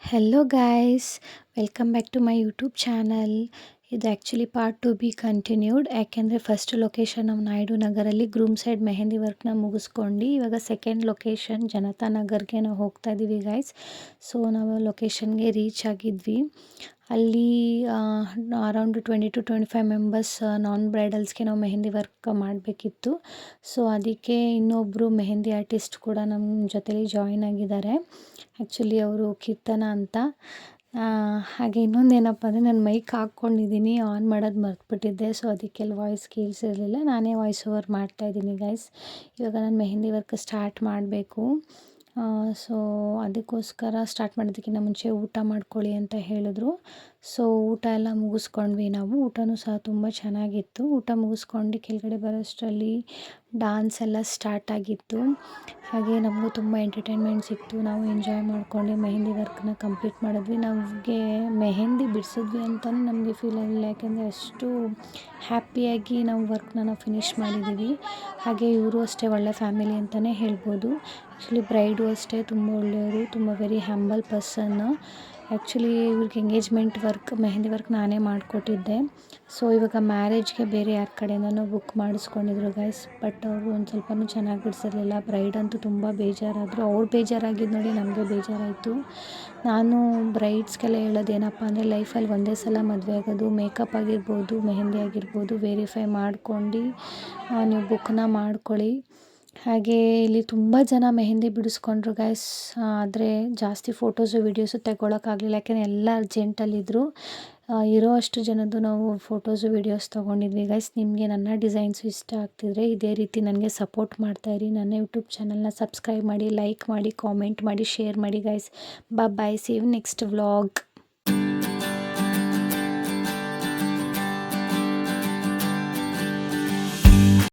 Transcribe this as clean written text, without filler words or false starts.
Hello guys, welcome back to my YouTube channel. ಇದು actually part to be continued. ಯಾಕೆಂದರೆ first location ನಾವು ನಾಯ್ಡು ನಗರಲ್ಲಿ groom side mehndi ವರ್ಕ್ನ ಮುಗಿಸ್ಕೊಂಡು ಇವಾಗ ಸೆಕೆಂಡ್ ಲೊಕೇಶನ್ ಜನತಾ ನಗರ್ಗೆ ನಾವು ಹೋಗ್ತಾ ಇದ್ದೀವಿ ಗಾಯ್ಸ್. ಸೊ ನಾವು ಲೊಕೇಶನ್ಗೆ ರೀಚ್ ಆಗಿದ್ವಿ. ಅಲ್ಲಿ ಅರೌಂಡ್ 20 to 25 ಮೆಂಬರ್ಸ್ ನಾನ್ ಬ್ರೈಡಲ್ಸ್ಗೆ ನಾವು ಮೆಹಂದಿ ವರ್ಕ್ ಮಾಡಬೇಕಿತ್ತು. ಸೊ ಅದಕ್ಕೆ ಇನ್ನೊಬ್ಬರು ಮೆಹಂದಿ ಆರ್ಟಿಸ್ಟ್ ಕೂಡ ನಮ್ಮ ಜೊತೆಲಿ ಜಾಯಿನ್ ಆಗಿದ್ದಾರೆ. ಆ್ಯಕ್ಚುಲಿ ಅವರು ಕೀರ್ತನ ಅಂತ. ಹಾಗೆ ಇನ್ನೊಂದೇನಪ್ಪ ಅಂದರೆ ನಾನು ಮೈಕ್ ಹಾಕ್ಕೊಂಡಿದ್ದೀನಿ, ಆನ್ ಮಾಡೋದು ಮರ್ತುಬಿಟ್ಟಿದ್ದೆ. ಸೊ ಅದಕ್ಕೆಲ್ಲ ವಾಯ್ಸ್ ಕೇಳಿಸಿರಲಿಲ್ಲ, ನಾನೇ ವಾಯ್ಸ್ ಓವರ್ ಮಾಡ್ತಾಯಿದ್ದೀನಿ ಗೈಸ್. ಇವಾಗ ನಾನು ಮೆಹಂದಿ ವರ್ಕ್ ಸ್ಟಾರ್ಟ್ ಮಾಡಬೇಕು. ಸೊ ಅದಕ್ಕೋಸ್ಕರ ಸ್ಟಾರ್ಟ್ ಮಾಡೋದಕ್ಕಿಂತ ಮುಂಚೆ ಊಟ ಮಾಡ್ಕೊಳ್ಳಿ ಅಂತ ಹೇಳಿದ್ರು. ಸೊ ಊಟ ಎಲ್ಲ ಮುಗಿಸ್ಕೊಂಡ್ವಿ ನಾವು. ಊಟನೂ ಸಹ ತುಂಬ ಚೆನ್ನಾಗಿತ್ತು. ಊಟ ಮುಗಿಸ್ಕೊಂಡು ಕೆಳಗಡೆ ಬರೋಷ್ಟರಲ್ಲಿ ಡಾನ್ಸ್ ಎಲ್ಲ ಸ್ಟಾರ್ಟ್ ಆಗಿತ್ತು. ಹಾಗೆ ನಮಗೂ ತುಂಬ ಎಂಟರ್ಟೈನ್ಮೆಂಟ್ ಸಿಕ್ತು. ನಾವು ಎಂಜಾಯ್ ಮಾಡ್ಕೊಂಡು ಮೆಹಂದಿ ವರ್ಕ್ನ ಕಂಪ್ಲೀಟ್ ಮಾಡಿದ್ವಿ. ನಮಗೆ ಮೆಹಂದಿ ಬಿಡಿಸಿದ್ವಿ ಅಂತಲೇ ನಮಗೆ ಫೀಲ್ ಆಗಿಲ್ಲ, ಯಾಕೆಂದರೆ ಅಷ್ಟು ಹ್ಯಾಪಿಯಾಗಿ ನಾವು ವರ್ಕ್ನ ಫಿನಿಷ್ ಮಾಡಿದ್ದೀವಿ. ಹಾಗೆ ಇವರು ಅಷ್ಟೇ ಒಳ್ಳೆ ಫ್ಯಾಮಿಲಿ ಅಂತಲೇ ಹೇಳ್ಬೋದು. ಆ್ಯಕ್ಚುಲಿ ಬ್ರೈಡು ಅಷ್ಟೇ ತುಂಬ ಒಳ್ಳೆಯವರು, ತುಂಬ ವೆರಿ ಹ್ಯಂಬಲ್ ಪರ್ಸನ್. ಆ್ಯಕ್ಚುಲಿ ಇವ್ರಿಗೆ ಎಂಗೇಜ್ಮೆಂಟ್ ವರ್ಕ್ ಮೆಹಂದಿ ವರ್ಕ್ ನಾನೇ ಮಾಡಿಕೊಟ್ಟಿದ್ದೆ. ಸೊ ಇವಾಗ ಮ್ಯಾರೇಜ್ಗೆ ಬೇರೆ ಯಾರ ಕಡೆಯಿಂದನೋ ಬುಕ್ ಮಾಡಿಸ್ಕೊಂಡಿದ್ರು ಗೈಸ್. ಬಟ್ ಅವರು ಒಂದು ಸ್ವಲ್ಪನೂ ಚೆನ್ನಾಗಿ ಬಿಡಿಸಿರಲಿಲ್ಲ. ಬ್ರೈಡ್ ಅಂತೂ ತುಂಬ ಬೇಜಾರಾದರು. ಅವ್ರು ಬೇಜಾರಾಗಿದ್ದು ನೋಡಿ ನಮಗೆ ಬೇಜಾರಾಯಿತು. ನಾನು ಬ್ರೈಡ್ಸ್ಗೆಲ್ಲ ಹೇಳೋದೇನಪ್ಪ ಅಂದರೆ ಲೈಫಲ್ಲಿ ಒಂದೇ ಸಲ ಮದುವೆ ಆಗೋದು. ಮೇಕಪ್ ಆಗಿರ್ಬೋದು, ಮೆಹಂದಿ ಆಗಿರ್ಬೋದು, ವೆರಿಫೈ ಮಾಡ್ಕೊಂಡು ನೀವು ಬುಕ್ನ ಮಾಡ್ಕೊಳ್ಳಿ. ಹಾಗೆ ಇಲ್ಲಿ ತುಂಬ ಜನ ಮೆಹಂದಿ ಬಿಡಿಸ್ಕೊಂಡ್ರು ಗೈಸ್. ಆದರೆ ಜಾಸ್ತಿ ಫೋಟೋಸು ವೀಡಿಯೋಸು ತೆಗೊಳಕ್ಕಾಗಲಿಲ್ಲ, ಯಾಕೆಂದರೆ ಎಲ್ಲ ಅರ್ಜೆಂಟಲ್ಲಿದ್ದರು. ಇರೋ ಅಷ್ಟು ಜನದ್ದು ನಾವು ಫೋಟೋಸು ವೀಡಿಯೋಸ್ ತೊಗೊಂಡಿದ್ವಿ ಗೈಸ್. ನಿಮಗೆ ನನ್ನ ಡಿಸೈನ್ಸು ಇಷ್ಟ ಆಗ್ತಿದ್ರೆ ಇದೇ ರೀತಿ ನನಗೆ ಸಪೋರ್ಟ್ ಮಾಡ್ತಾಯಿರಿ. ನನ್ನ ಯೂಟ್ಯೂಬ್ ಚಾನಲ್ನ ಸಬ್ಸ್ಕ್ರೈಬ್ ಮಾಡಿ, ಲೈಕ್ ಮಾಡಿ, ಕಾಮೆಂಟ್ ಮಾಡಿ, ಶೇರ್ ಮಾಡಿ guys. Bye, see you next vlog.